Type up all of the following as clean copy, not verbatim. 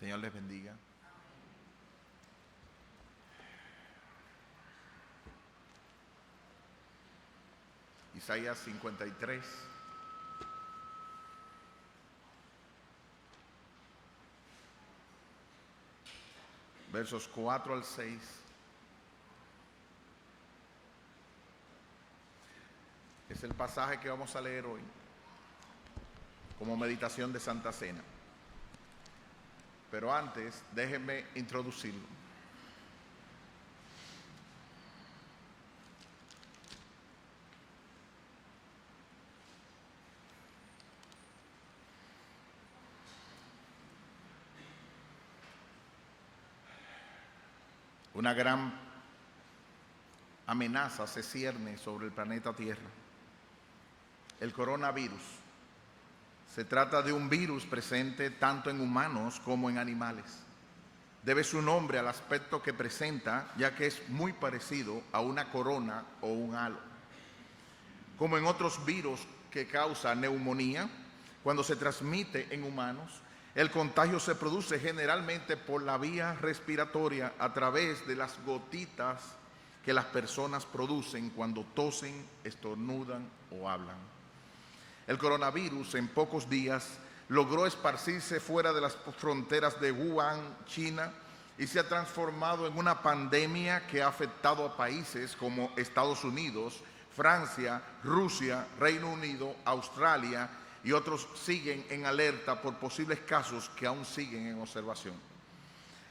Señor les bendiga. Isaías 53. Versos 4 al 6. Es el pasaje que vamos a leer hoy como meditación de Santa Cena. Pero antes, déjenme introducirlo. Una gran amenaza se cierne sobre el planeta Tierra. El coronavirus. Se trata de un virus presente tanto en humanos como en animales. Debe su nombre al aspecto que presenta, ya que es muy parecido a una corona o un halo. Como en otros virus que causan neumonía, cuando se transmite en humanos, el contagio se produce generalmente por la vía respiratoria a través de las gotitas que las personas producen cuando tosen, estornudan o hablan. El coronavirus en pocos días logró esparcirse fuera de las fronteras de Wuhan, China, y se ha transformado en una pandemia que ha afectado a países como Estados Unidos, Francia, Rusia, Reino Unido, Australia, y otros siguen en alerta por posibles casos que aún siguen en observación.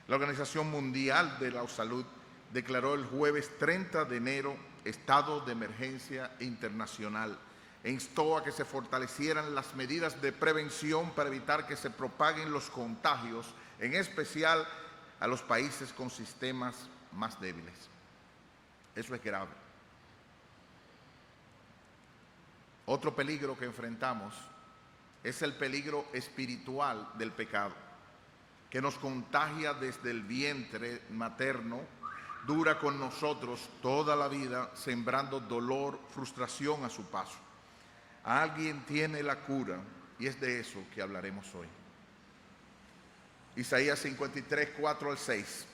La Organización Mundial de la Salud declaró el jueves 30 de enero estado de emergencia internacional e instó a que se fortalecieran las medidas de prevención para evitar que se propaguen los contagios, en especial a los países con sistemas más débiles. Eso es grave. Otro peligro que enfrentamos es el peligro espiritual del pecado, que nos contagia desde el vientre materno, dura con nosotros toda la vida, sembrando dolor, frustración a su paso. Alguien tiene la cura y es de eso que hablaremos hoy. Isaías 53, 4 al 6.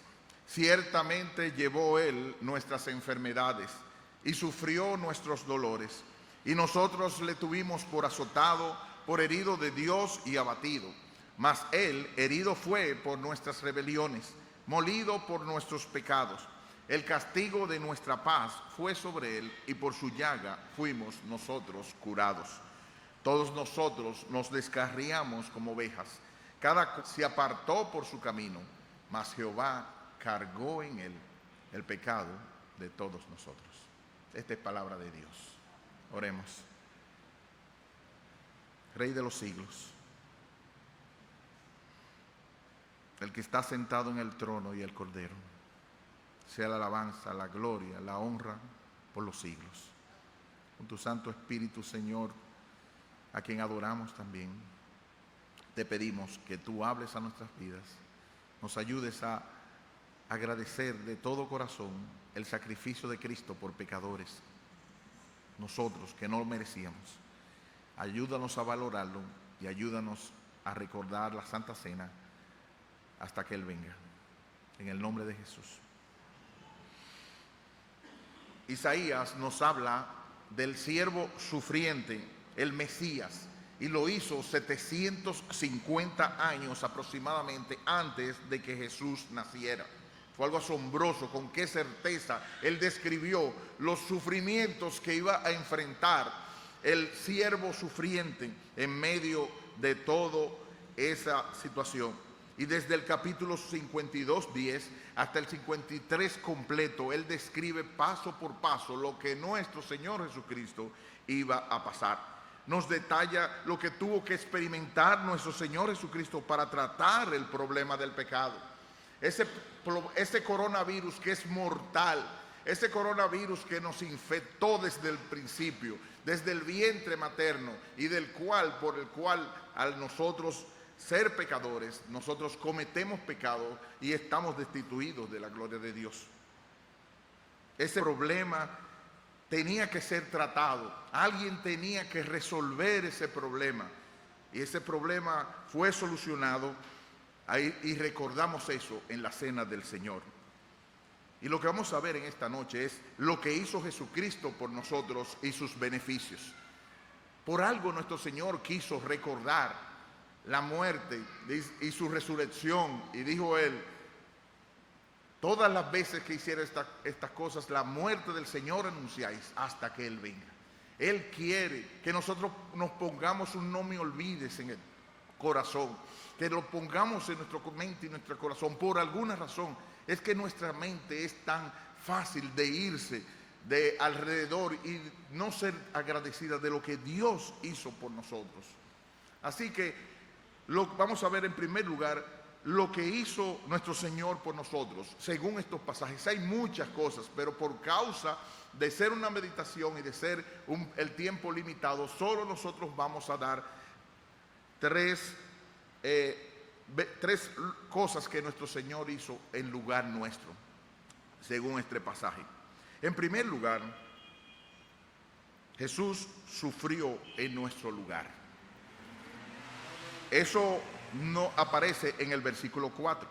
Ciertamente llevó él nuestras enfermedades y sufrió nuestros dolores, y nosotros le tuvimos por azotado, por herido de Dios y abatido. Mas él herido fue por nuestras rebeliones, molido por nuestros pecados. El castigo de nuestra paz fue sobre él, y por su llaga fuimos nosotros curados. Todos nosotros nos descarriamos como ovejas, cada cual se apartó por su camino, mas Jehová cargó en él el pecado de todos nosotros. Esta es palabra de Dios. Oremos. Rey de los siglos, el que está sentado en el trono y el Cordero, sea la alabanza, la gloria, la honra por los siglos. Con tu Santo Espíritu, Señor, a quien adoramos también, te pedimos que tú hables a nuestras vidas, nos ayudes a agradecer de todo corazón el sacrificio de Cristo por pecadores, nosotros que no lo merecíamos. Ayúdanos a valorarlo y ayúdanos a recordar la Santa Cena hasta que Él venga. En el nombre de Jesús. Isaías nos habla del siervo sufriente, el Mesías, y lo hizo 750 años aproximadamente antes de que Jesús naciera. Fue algo asombroso con qué certeza él describió los sufrimientos que iba a enfrentar el siervo sufriente en medio de toda esa situación. Y desde el capítulo 52:10 hasta el 53 completo, él describe paso por paso lo que nuestro Señor Jesucristo iba a pasar. Nos detalla lo que tuvo que experimentar nuestro Señor Jesucristo para tratar el problema del pecado. Ese coronavirus que es mortal, ese coronavirus que nos infectó desde el principio, desde el vientre materno, y por el cual al nosotros ser pecadores, nosotros cometemos pecado y estamos destituidos de la gloria de Dios. Ese problema tenía que ser tratado, alguien tenía que resolver ese problema, y ese problema fue solucionado Y recordamos eso en la cena del Señor. Y lo que vamos a ver en esta noche es lo que hizo Jesucristo por nosotros y sus beneficios. Por algo nuestro Señor quiso recordar la muerte y su resurrección. Y dijo Él, todas las veces que hiciera estas cosas, la muerte del Señor anunciáis hasta que Él venga. Él quiere que nosotros nos pongamos un no me olvides en el corazón, que lo pongamos en nuestra mente y nuestro corazón. Por alguna razón es que nuestra mente es tan fácil de irse de alrededor y no ser agradecida de lo que Dios hizo por nosotros. Así que vamos a ver en primer lugar lo que hizo nuestro Señor por nosotros, según estos pasajes. Hay muchas cosas, pero por causa de ser una meditación y de ser el tiempo limitado, solo nosotros vamos a dar tres cosas que nuestro Señor hizo en lugar nuestro, según este pasaje. En primer lugar, Jesús sufrió en nuestro lugar. Eso no aparece en el versículo 4.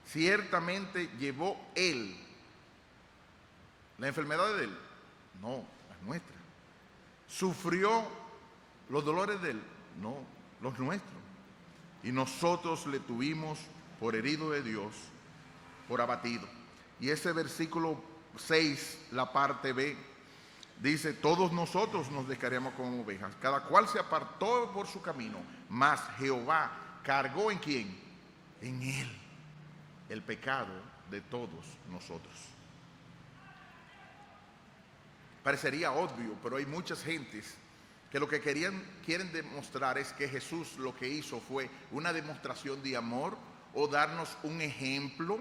Ciertamente llevó Él la enfermedad de Él, no, las nuestras. Sufrió los dolores de Él, no, los nuestros. Y nosotros le tuvimos por herido de Dios, por abatido. Y ese versículo 6, la parte B, dice, todos nosotros nos descarriamos como ovejas, cada cual se apartó por su camino, mas Jehová cargó ¿en quién? En Él el pecado de todos nosotros. Parecería obvio, pero hay muchas gentes que lo que quieren demostrar es que Jesús lo que hizo fue una demostración de amor o darnos un ejemplo.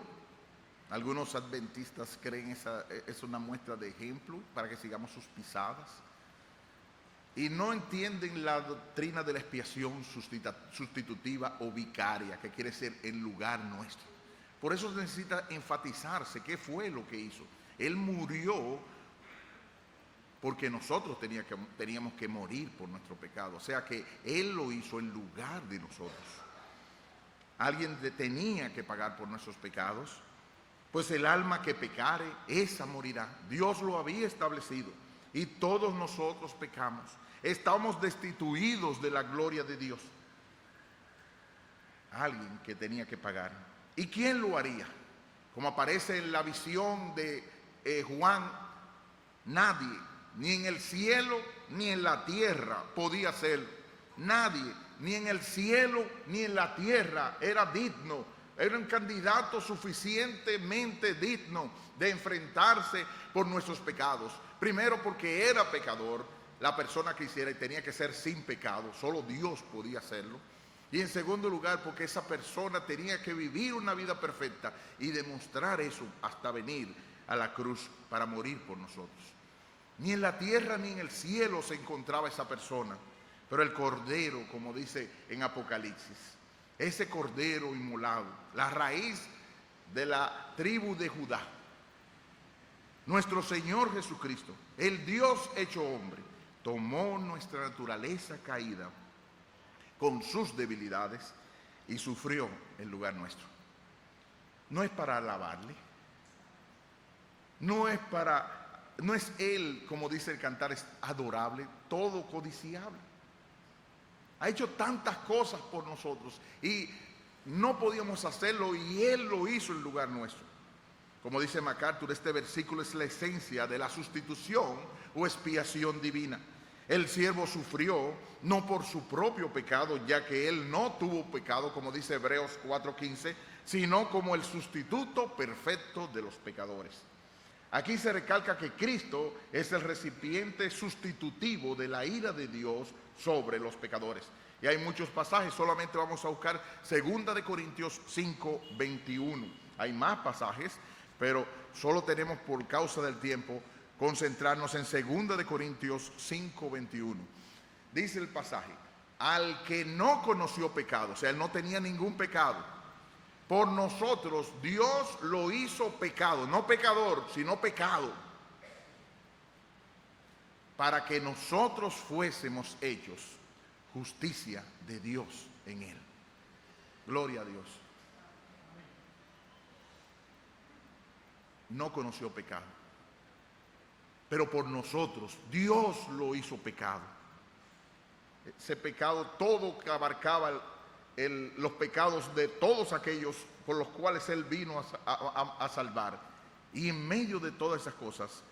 Algunos adventistas creen esa es una muestra de ejemplo para que sigamos sus pisadas. Y no entienden la doctrina de la expiación sustitutiva o vicaria, que quiere ser en lugar nuestro. Por eso necesita enfatizarse qué fue lo que hizo. Él murió porque nosotros teníamos que morir por nuestro pecado. O sea que Él lo hizo en lugar de nosotros. Alguien tenía que pagar por nuestros pecados. Pues el alma que pecare, esa morirá. Dios lo había establecido y todos nosotros pecamos. Estamos destituidos de la gloria de Dios. Alguien que tenía que pagar. ¿Y quién lo haría? Como aparece en la visión de Juan, nadie, ni en el cielo ni en la tierra podía hacerlo. Nadie, ni en el cielo ni en la tierra era digno. Era un candidato suficientemente digno de enfrentarse por nuestros pecados. Primero porque era pecador, la persona que hiciera, y tenía que ser sin pecado, solo Dios podía hacerlo. Y en segundo lugar porque esa persona tenía que vivir una vida perfecta y demostrar eso hasta venir a la cruz para morir por nosotros. Ni en la tierra ni en el cielo se encontraba esa persona, pero el Cordero, como dice en Apocalipsis, ese Cordero inmolado, la raíz de la tribu de Judá, nuestro Señor Jesucristo, el Dios hecho hombre, tomó nuestra naturaleza caída con sus debilidades y sufrió en lugar nuestro. No es para alabarle, no es Él, como dice el cantar, es adorable, todo codiciable. Ha hecho tantas cosas por nosotros y no podíamos hacerlo y Él lo hizo en lugar nuestro. Como dice MacArthur, este versículo es la esencia de la sustitución o expiación divina. El siervo sufrió no por su propio pecado, ya que Él no tuvo pecado, como dice Hebreos 4:15, sino como el sustituto perfecto de los pecadores. Aquí se recalca que Cristo es el recipiente sustitutivo de la ira de Dios sobre los pecadores. Y hay muchos pasajes, solamente vamos a buscar 2 Corintios 5:21. Hay más pasajes, pero solo tenemos, por causa del tiempo, concentrarnos en 2 Corintios 5:21. Dice el pasaje, al que no conoció pecado, o sea, él no tenía ningún pecado, por nosotros Dios lo hizo pecado, no pecador, sino pecado, para que nosotros fuésemos hechos justicia de Dios en Él. Gloria a Dios. No conoció pecado, pero por nosotros Dios lo hizo pecado. Ese pecado todo que abarcaba los pecados de todos aquellos por los cuales Él vino a salvar. Y en medio de todas esas cosas,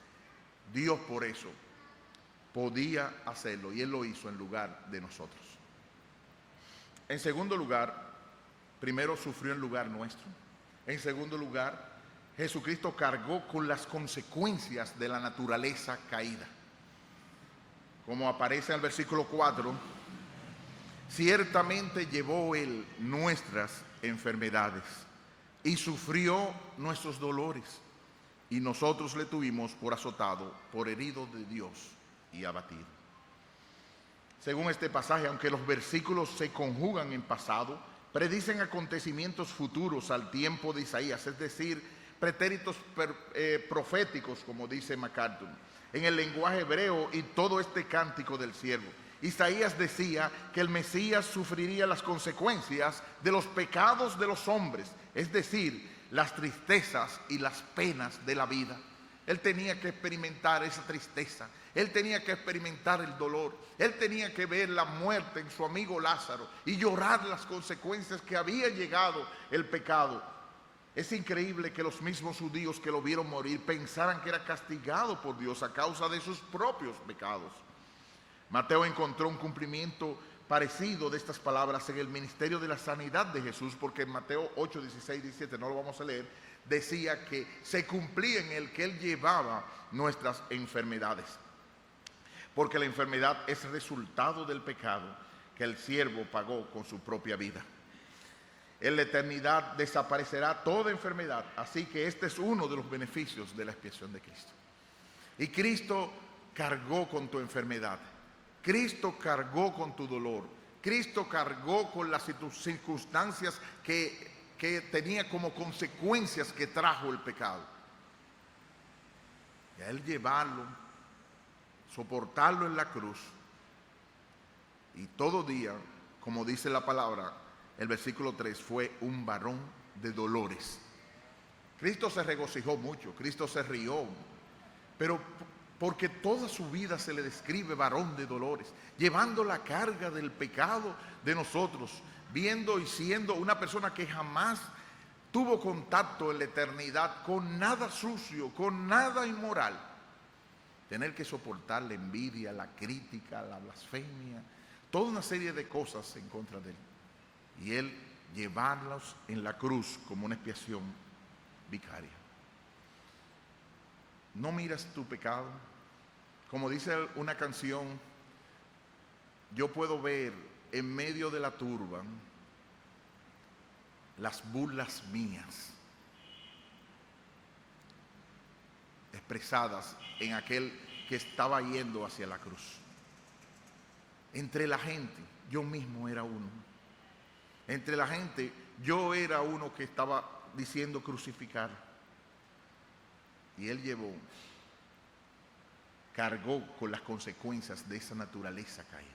Dios por eso podía hacerlo, y Él lo hizo en lugar de nosotros. En segundo lugar, primero sufrió en lugar nuestro. En segundo lugar, Jesucristo cargó con las consecuencias de la naturaleza caída. Como aparece en el versículo 4, ciertamente llevó Él nuestras enfermedades y sufrió nuestros dolores, y nosotros le tuvimos por azotado, por herido de Dios y abatido. Según este pasaje, aunque los versículos se conjugan en pasado, predicen acontecimientos futuros al tiempo de Isaías, es decir, pretéritos proféticos, como dice MacArthur, en el lenguaje hebreo y todo este cántico del siervo. Isaías decía que el Mesías sufriría las consecuencias de los pecados de los hombres, es decir, las tristezas y las penas de la vida. Él tenía que experimentar esa tristeza, él tenía que experimentar el dolor, él tenía que ver la muerte en su amigo Lázaro y llorar las consecuencias que había llegado el pecado. Es increíble que los mismos judíos que lo vieron morir pensaran que era castigado por Dios a causa de sus propios pecados. Mateo encontró un cumplimiento parecido de estas palabras en el ministerio de la sanidad de Jesús, porque en Mateo 8, 16, 17, no lo vamos a leer, decía que se cumplía en él que él llevaba nuestras enfermedades, porque la enfermedad es resultado del pecado que el siervo pagó con su propia vida. En la eternidad desaparecerá toda enfermedad, así que este es uno de los beneficios de la expiación de Cristo. Y Cristo cargó con tu enfermedad, Cristo cargó con tu dolor, Cristo cargó con las circunstancias que tenía como consecuencias que trajo el pecado. Y a Él llevarlo, soportarlo en la cruz, y todo día, como dice la palabra, el versículo 3, fue un varón de dolores. Cristo se regocijó mucho, Cristo se rió, pero porque toda su vida se le describe varón de dolores, llevando la carga del pecado de nosotros, viendo y siendo una persona que jamás tuvo contacto en la eternidad con nada sucio, con nada inmoral. Tener que soportar la envidia, la crítica, la blasfemia, toda una serie de cosas en contra de él. Y él llevarlos en la cruz como una expiación vicaria. No miras tu pecado. Como dice una canción, yo puedo ver en medio de la turba las burlas mías expresadas en aquel que estaba yendo hacia la cruz. Entre la gente, yo mismo era uno. Entre la gente, yo era uno que estaba diciendo crucificar. Y él cargó con las consecuencias de esa naturaleza caída.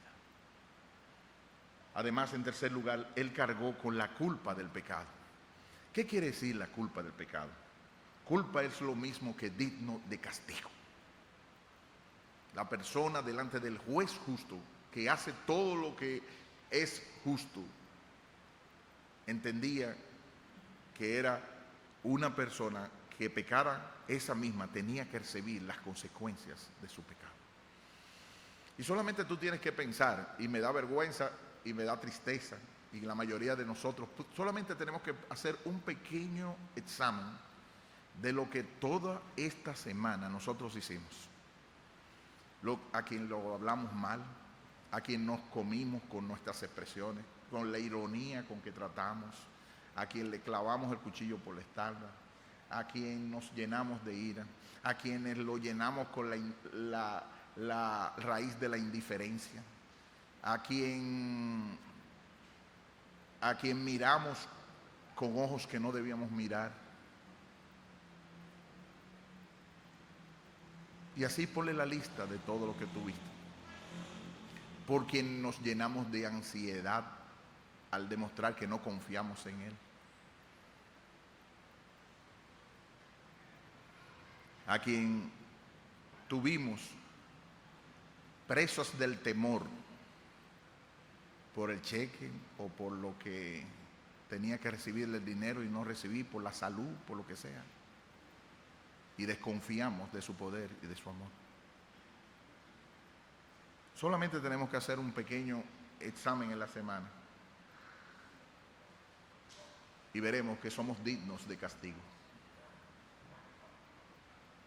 Además, en tercer lugar, él cargó con la culpa del pecado. ¿Qué quiere decir la culpa del pecado? Culpa es lo mismo que digno de castigo. La persona delante del juez justo, que hace todo lo que es justo, entendía que era una persona que pecara, esa misma tenía que recibir las consecuencias de su pecado. Y solamente tú tienes que pensar, y me da vergüenza y me da tristeza, y la mayoría de nosotros solamente tenemos que hacer un pequeño examen de lo que toda esta semana nosotros hicimos. A quien lo hablamos mal, a quien nos comimos con nuestras expresiones, con la ironía con que tratamos, a quien le clavamos el cuchillo por la espalda, a quien nos llenamos de ira, a quienes lo llenamos con la raíz de la indiferencia, a quien miramos con ojos que no debíamos mirar. Y así ponle la lista de todo lo que tuviste. Por quien nos llenamos de ansiedad al demostrar que no confiamos en Él. A quien tuvimos presos del temor por el cheque o por lo que tenía que recibirle el dinero y no recibí, por la salud, por lo que sea. Y desconfiamos de su poder y de su amor. Solamente tenemos que hacer un pequeño examen en la semana y veremos que somos dignos de castigo.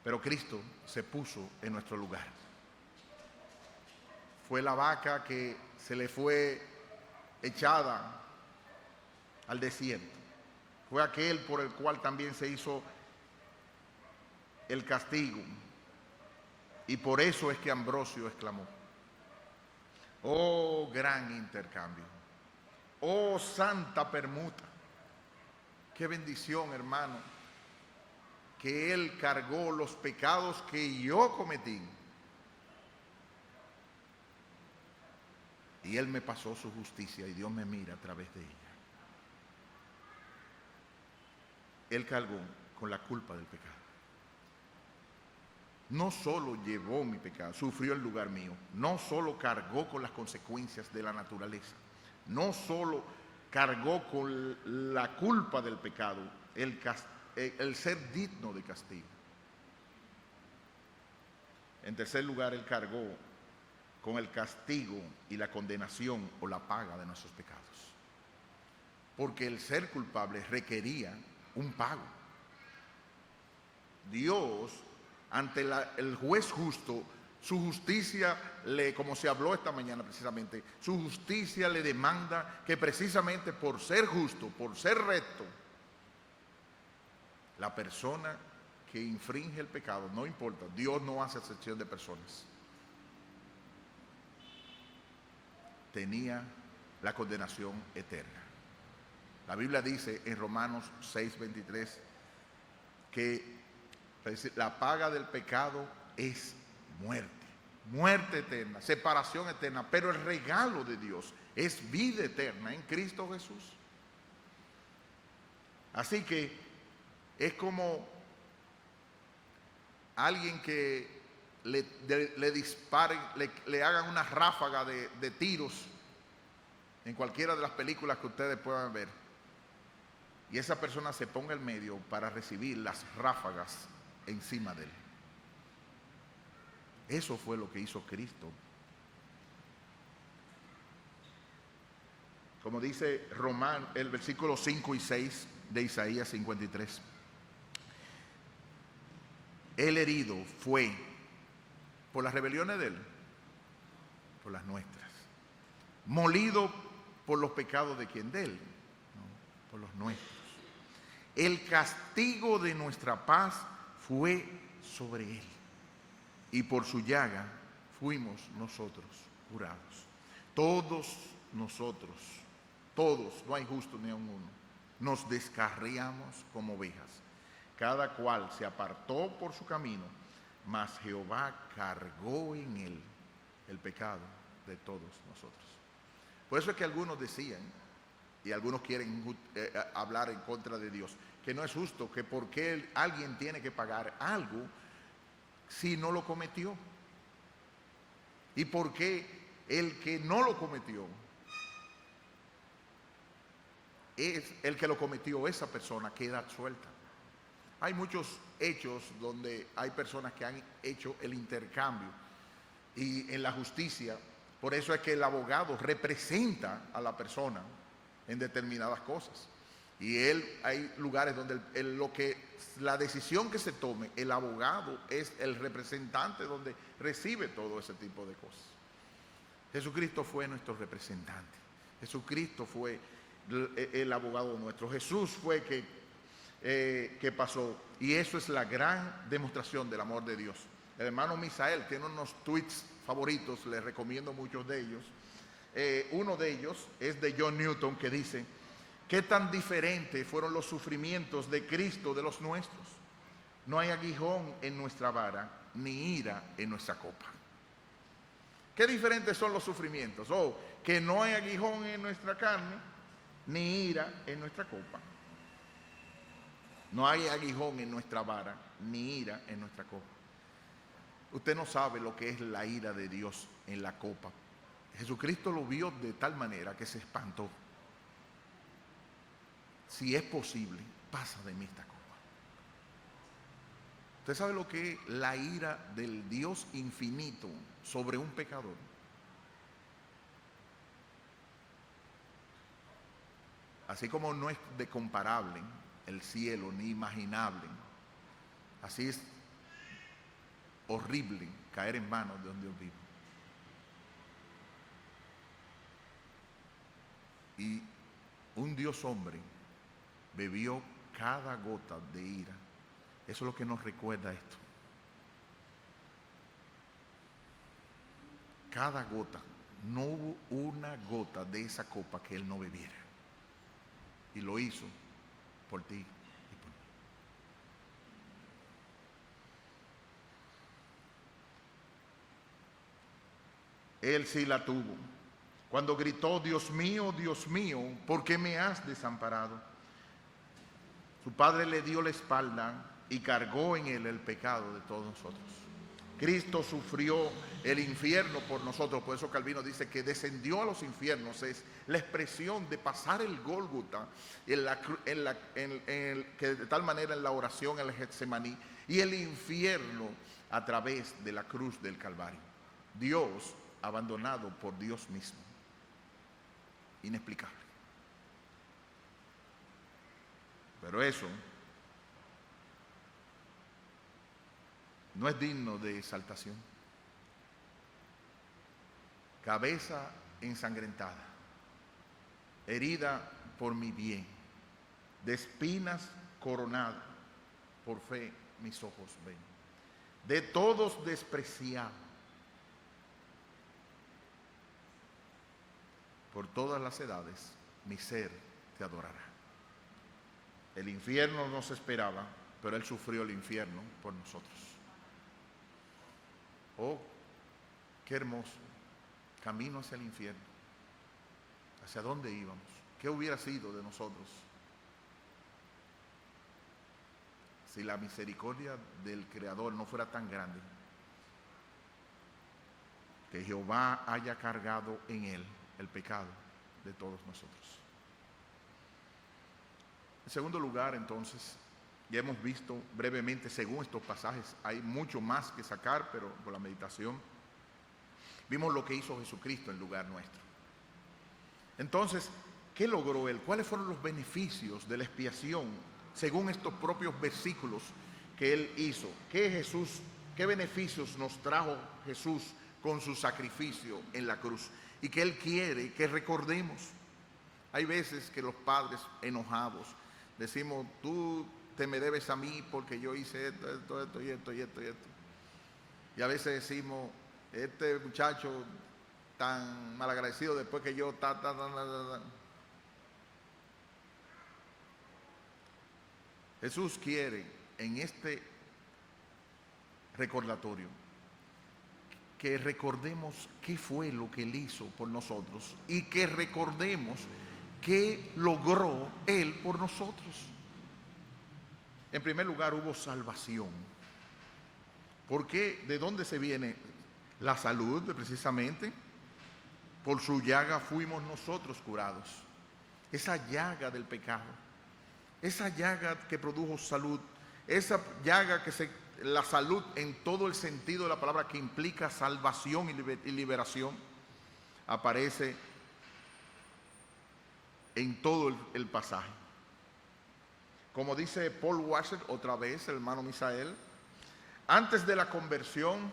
Pero Cristo se puso en nuestro lugar. Fue la vaca que se le fue echada al desierto. Fue aquel por el cual también se hizo el castigo. Y por eso es que Ambrosio exclamó: oh, gran intercambio, oh, santa permuta. Qué bendición, hermano, que Él cargó los pecados que yo cometí y Él me pasó su justicia y Dios me mira a través de ella. Él cargó con la culpa del pecado. No solo llevó mi pecado, sufrió el lugar mío, no solo cargó con las consecuencias de la naturaleza, no solo cargó con la culpa del pecado, el ser digno de castigo. En tercer lugar, Él cargó con el castigo y la condenación o la paga de nuestros pecados. Porque el ser culpable requería un pago. Dios, ante el juez justo, su justicia, como se habló esta mañana precisamente, su justicia le demanda que precisamente por ser justo, por ser recto, la persona que infringe el pecado, no importa, Dios no hace excepción de personas, tenía la condenación eterna. La Biblia dice en Romanos 6:23 que la paga del pecado es muerte, muerte eterna, separación eterna, pero el regalo de Dios es vida eterna en Cristo Jesús. Así que es como alguien que le disparen, le hagan una ráfaga de tiros en cualquiera de las películas que ustedes puedan ver, y esa persona se ponga en medio para recibir las ráfagas encima de él. Eso fue lo que hizo Cristo. Como dice el versículo 5 y 6 de Isaías 53. El herido fue por las rebeliones de él, por las nuestras. Molido por los pecados de quien, de él, no, por los nuestros. El castigo de nuestra paz fue sobre él, y por su llaga fuimos nosotros curados. Todos nosotros, todos, no hay justo ni aun uno, nos descarriamos como ovejas. Cada cual se apartó por su camino, mas Jehová cargó en él el pecado de todos nosotros. Por eso es que algunos decían, y algunos quieren hablar en contra de Dios, que no es justo, que por qué alguien tiene que pagar algo si no lo cometió. Y por qué el que no lo cometió, es el que lo cometió, esa persona queda suelta. Hay muchos hechos donde hay personas que han hecho el intercambio, y en la justicia, por eso es que el abogado representa a la persona en determinadas cosas. Y hay lugares donde la decisión que se tome, el abogado es el representante donde recibe todo ese tipo de cosas. Jesucristo fue nuestro representante. Jesucristo fue el abogado nuestro. Jesús fue que pasó. Y eso es la gran demostración del amor de Dios. El hermano Misael tiene unos tweets favoritos, les recomiendo muchos de ellos. Uno de ellos es de John Newton, que dice: ¿qué tan diferentes fueron los sufrimientos de Cristo de los nuestros? No hay aguijón en nuestra vara, ni ira en nuestra copa. ¿Qué diferentes son los sufrimientos? Que no hay aguijón en nuestra carne, ni ira en nuestra copa. No hay aguijón en nuestra vara, ni ira en nuestra copa. Usted no sabe lo que es la ira de Dios en la copa. Jesucristo lo vio de tal manera que se espantó. Si es posible, pasa de mí esta copa. ¿Usted sabe lo que es la ira del Dios infinito sobre un pecador? Así como no es de comparable el cielo ni imaginable, así es horrible caer en manos de un Dios vivo. Y un Dios hombre bebió cada gota de ira. Eso es lo que nos recuerda esto. Cada gota, no hubo una gota de esa copa que él no bebiera. Y lo hizo por ti y por mí. Él sí la tuvo. Cuando gritó, Dios mío, ¿por qué me has desamparado? Su padre le dio la espalda y cargó en él el pecado de todos nosotros. Cristo sufrió el infierno por nosotros. Por eso Calvino dice que descendió a los infiernos. Es la expresión de pasar el Gólgota que de tal manera en la oración en el Getsemaní, y el infierno a través de la cruz del Calvario. Dios abandonado por Dios mismo. Inexplicable. Pero eso no es digno de exaltación. Cabeza ensangrentada, herida por mi bien, de espinas coronada, por fe mis ojos ven, de todos despreciado, por todas las edades mi ser te adorará. El infierno nos esperaba, pero Él sufrió el infierno por nosotros. Oh, qué hermoso camino hacia el infierno. ¿Hacia dónde íbamos? ¿Qué hubiera sido de nosotros si la misericordia del Creador no fuera tan grande que Jehová haya cargado en Él el pecado de todos nosotros? En segundo lugar, entonces, ya hemos visto brevemente, según estos pasajes, hay mucho más que sacar, pero por la meditación, vimos lo que hizo Jesucristo en lugar nuestro. Entonces, ¿qué logró Él? ¿Cuáles fueron los beneficios de la expiación, según estos propios versículos que Él hizo? ¿Qué beneficios nos trajo Jesús con su sacrificio en la cruz? Y que Él quiere que recordemos. Hay veces que los padres enojados decimos, tú te me debes a mí porque yo hice esto y esto. Y a veces decimos, este muchacho tan malagradecido después que yo Jesús quiere en este recordatorio que recordemos qué fue lo que Él hizo por nosotros y que recordemos qué logró Él por nosotros. En primer lugar, hubo salvación. ¿Por qué? ¿De dónde se viene la salud? Precisamente por su llaga fuimos nosotros curados. Esa llaga del pecado, esa llaga que produjo salud, esa llaga la salud en todo el sentido de la palabra, que implica salvación y liberación, aparece en todo el pasaje. Como dice Paul Washer, otra vez, el hermano Misael, antes de la conversión,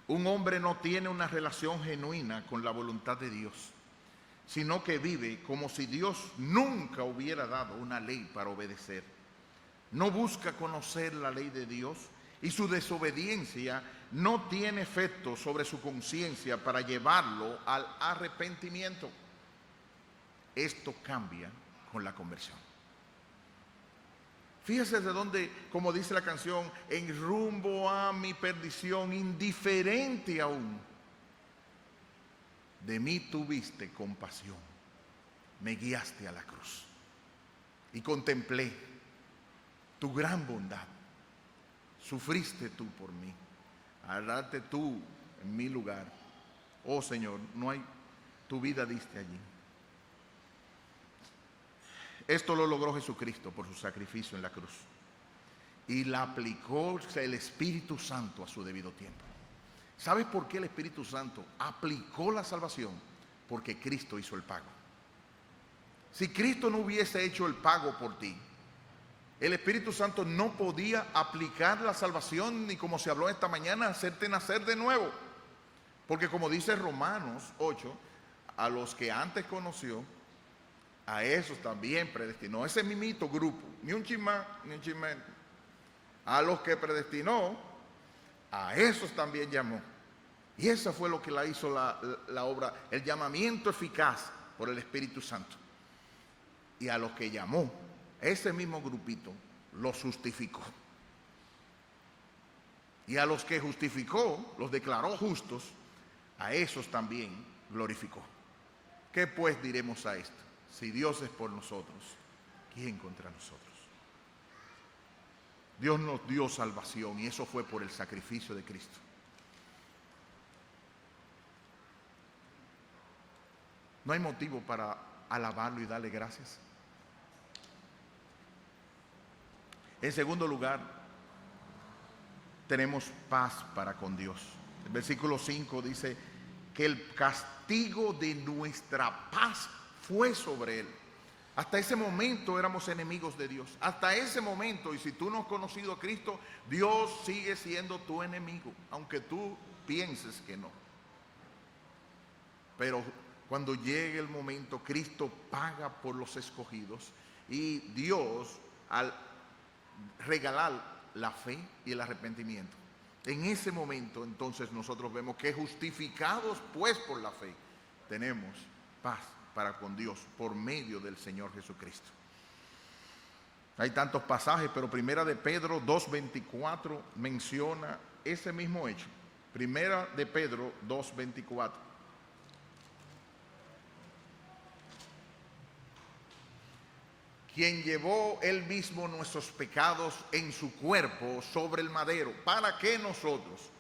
un hombre no tiene una relación genuina con la voluntad de Dios, sino que vive como si Dios nunca hubiera dado una ley para obedecer. No busca conocer la ley de Dios y su desobediencia no tiene efecto sobre su conciencia para llevarlo al arrepentimiento. Esto cambia con la conversión. Fíjese de dónde, como dice la canción, en rumbo a mi perdición, indiferente aún, de mí tuviste compasión. me guiaste a la cruz y contemplé tu gran bondad. Sufriste tú por mí, al darte tú en mi lugar. Oh Señor, tu vida diste allí. Esto lo logró Jesucristo por su sacrificio en la cruz. Y la aplicó el Espíritu Santo a su debido tiempo. ¿Sabes por qué el Espíritu Santo aplicó la salvación? Porque Cristo hizo el pago. Si Cristo no hubiese hecho el pago por ti, el Espíritu Santo no podía aplicar la salvación, ni como se habló esta mañana, hacerte nacer de nuevo. Porque como dice Romanos 8, a los que antes conoció, a esos también predestinó. Ese mismito grupo, ni un chismán, ni un chismán. A los que predestinó, a esos también llamó. Y eso fue lo que la hizo la obra, el llamamiento eficaz por el Espíritu Santo. Y a los que llamó, ese mismo grupito, los justificó. Y a los que justificó, los declaró justos, a esos también glorificó. ¿Qué pues diremos a esto? Si Dios es por nosotros, ¿quién contra nosotros? Dios nos dio salvación y eso fue por el sacrificio de Cristo. No hay motivo para alabarlo y darle gracias. En segundo lugar, tenemos paz para con Dios. El versículo 5 dice que el castigo de nuestra paz fue sobre él. Hasta ese momento éramos enemigos de Dios. Hasta ese momento, y si tú no has conocido a Cristo, Dios sigue siendo tu enemigo, aunque tú pienses que no. Pero cuando llegue el momento, Cristo paga por los escogidos y Dios, al regalar la fe y el arrepentimiento, en ese momento entonces nosotros vemos que justificados pues por la fe, tenemos paz para con Dios por medio del Señor Jesucristo. Hay tantos pasajes, pero Primera de Pedro 2:24 menciona ese mismo hecho. Primera de Pedro 2:24. Quien llevó él mismo nuestros pecados en su cuerpo sobre el madero, para que nosotros,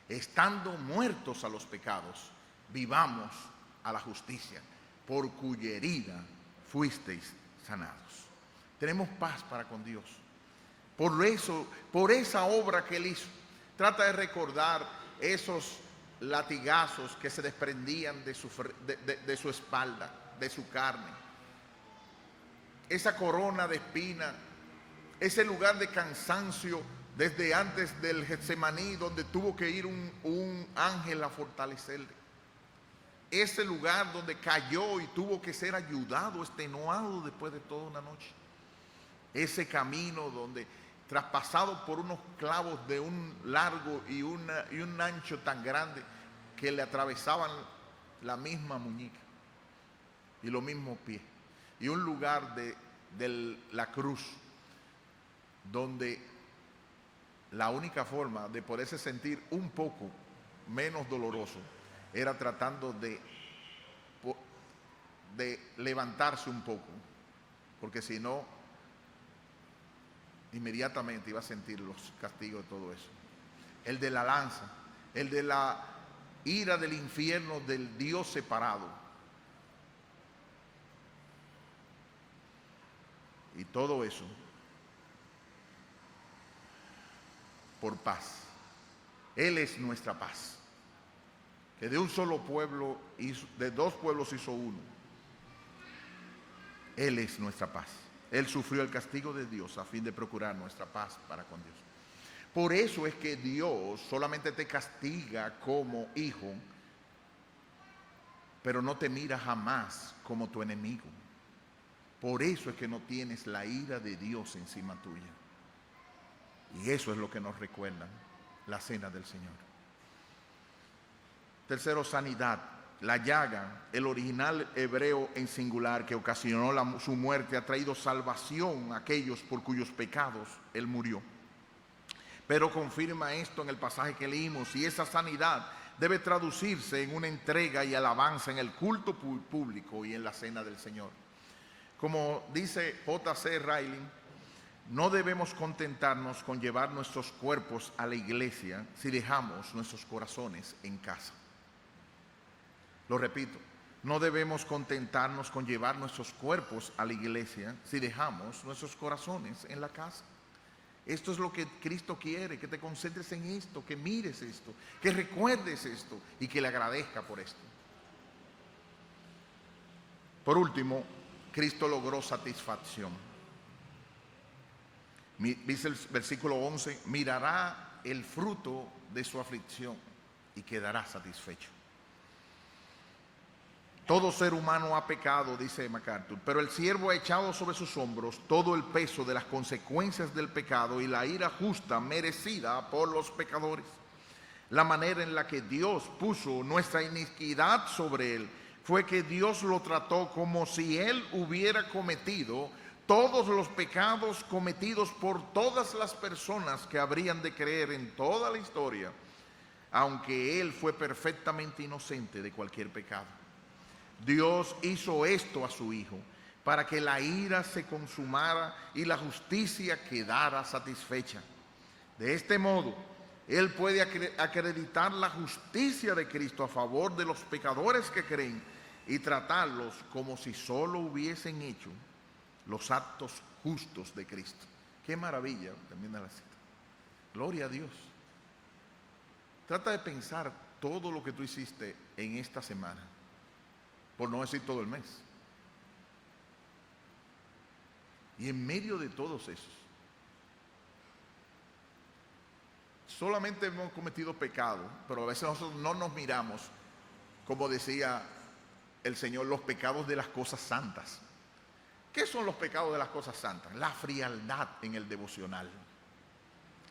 estando muertos a los pecados, vivamos a la justicia, por cuya herida fuisteis sanados. Tenemos paz para con Dios. Por eso, por esa obra que él hizo. Trata de recordar esos latigazos que se desprendían de su espalda, de su carne. Esa corona de espina, ese lugar de cansancio desde antes del Getsemaní, donde tuvo que ir un ángel a fortalecerle. Ese lugar donde cayó y tuvo que ser ayudado, extenuado después de toda una noche. Ese camino donde, traspasado por unos clavos de un largo y un ancho tan grande, que le atravesaban la misma muñeca y los mismos pies. Y un lugar de la cruz, donde la única forma de poderse sentir un poco menos doloroso era tratando de levantarse un poco, porque si no, inmediatamente iba a sentir los castigos de todo eso. El de la lanza, el de la ira del infierno, del Dios separado. Y todo eso por paz. Él es nuestra paz. Que de un solo pueblo, de dos pueblos hizo uno. Él es nuestra paz. Él sufrió el castigo de Dios a fin de procurar nuestra paz para con Dios. Por eso es que Dios solamente te castiga como hijo, pero no te mira jamás como tu enemigo. Por eso es que no tienes la ira de Dios encima tuya. Y eso es lo que nos recuerda la cena del Señor. Tercero, sanidad. La llaga, el original hebreo en singular que ocasionó su muerte, ha traído salvación a aquellos por cuyos pecados Él murió. Pero confirma esto en el pasaje que leímos, y esa sanidad debe traducirse en una entrega y alabanza en el culto público y en la cena del Señor. Como dice J.C. Riley, no debemos contentarnos con llevar nuestros cuerpos a la iglesia si dejamos nuestros corazones en casa. Lo repito, no debemos contentarnos con llevar nuestros cuerpos a la iglesia si dejamos nuestros corazones en la casa. Esto es lo que Cristo quiere, que te concentres en esto, que mires esto, que recuerdes esto y que le agradezca por esto. Por último, Cristo logró satisfacción. Dice el versículo 11, mirará el fruto de su aflicción y quedará satisfecho. Todo ser humano ha pecado, dice MacArthur, pero el siervo ha echado sobre sus hombros todo el peso de las consecuencias del pecado y la ira justa merecida por los pecadores. La manera en la que Dios puso nuestra iniquidad sobre él fue que Dios lo trató como si él hubiera cometido todos los pecados cometidos por todas las personas que habrían de creer en toda la historia, aunque él fue perfectamente inocente de cualquier pecado. Dios hizo esto a su Hijo para que la ira se consumara y la justicia quedara satisfecha. De este modo, Él puede acreditar la justicia de Cristo a favor de los pecadores que creen y tratarlos como si solo hubiesen hecho los actos justos de Cristo. Qué maravilla, termina la cita. Gloria a Dios. Trata de pensar todo lo que tú hiciste en esta semana, por no decir todo el mes. Y en medio de todos esos, solamente hemos cometido pecado, pero a veces nosotros no nos miramos, como decía el Señor, los pecados de las cosas santas. ¿Qué son los pecados de las cosas santas? La frialdad en el devocional,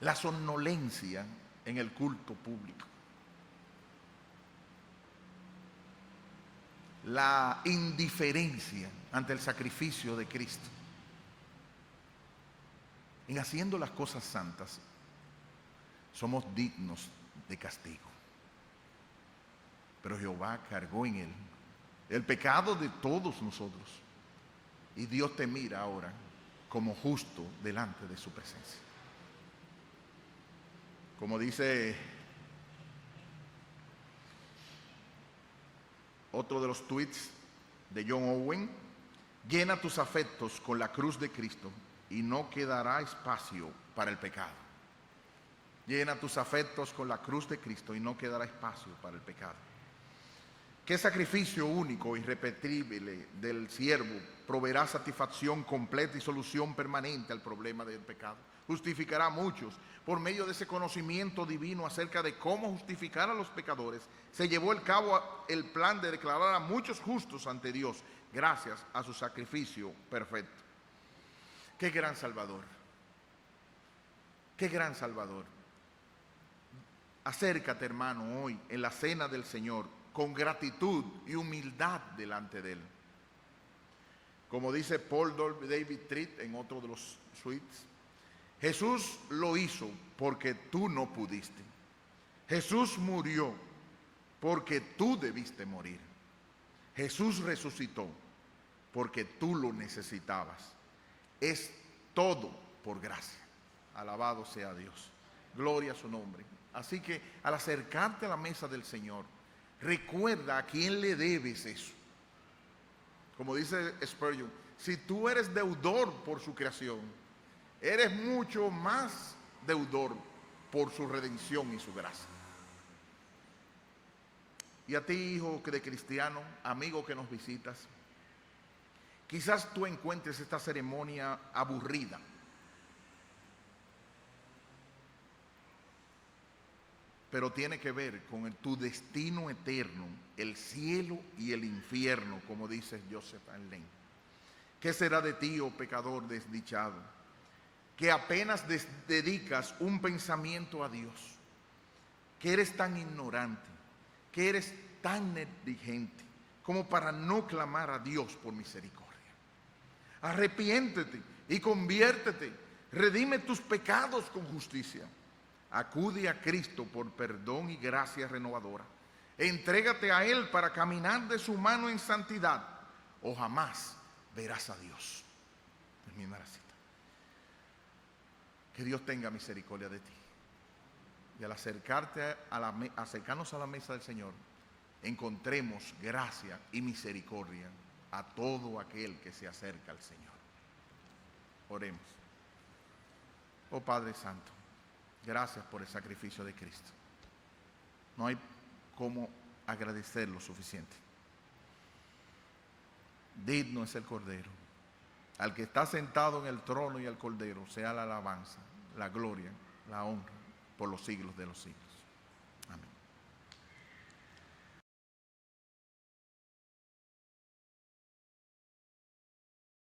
la somnolencia en el culto público, la indiferencia ante el sacrificio de Cristo. En haciendo las cosas santas, somos dignos de castigo. Pero Jehová cargó en él el pecado de todos nosotros. Y Dios te mira ahora como justo delante de su presencia. Como dice otro de los tweets de John Owen, llena tus afectos con la cruz de Cristo y no quedará espacio para el pecado. Llena tus afectos con la cruz de Cristo y no quedará espacio para el pecado. ¿Qué sacrificio único, irrepetible del siervo proveerá satisfacción completa y solución permanente al problema del pecado? Justificará a muchos. Por medio de ese conocimiento divino acerca de cómo justificar a los pecadores, se llevó a cabo el plan de declarar a muchos justos ante Dios, gracias a su sacrificio perfecto. ¡Qué gran Salvador! ¡Qué gran Salvador! Acércate, hermano, hoy en la cena del Señor con gratitud y humildad delante de Él. Como dice Paul David Tritt en otro de los suites, Jesús lo hizo porque tú no pudiste. Jesús murió porque tú debiste morir. Jesús resucitó porque tú lo necesitabas. Es todo por gracia. Alabado sea Dios. Gloria a su nombre. Así que al acercarte a la mesa del Señor, recuerda a quién le debes eso. Como dice Spurgeon, si tú eres deudor por su creación, eres mucho más deudor por su redención y su gracia. Y a ti, hijo de cristiano, amigo que nos visitas, quizás tú encuentres esta ceremonia aburrida. Pero tiene que ver con tu destino eterno, el cielo y el infierno, como dice Joseph Allein. ¿Qué será de ti, oh pecador desdichado, que apenas dedicas un pensamiento a Dios, que eres tan ignorante, que eres tan negligente, como para no clamar a Dios por misericordia? Arrepiéntete y conviértete, redime tus pecados con justicia. Acude a Cristo por perdón y gracia renovadora. Entrégate a Él para caminar de su mano en santidad, o jamás verás a Dios. Termina la cita. Que Dios tenga misericordia de ti. Y al acercarnos a la mesa del Señor, encontremos gracia y misericordia a todo aquel que se acerca al Señor. Oremos. Oh Padre Santo, gracias por el sacrificio de Cristo. No hay cómo agradecer lo suficiente. Digno es el Cordero. Al que está sentado en el trono y al Cordero sea la alabanza, la gloria, la honra por los siglos de los siglos.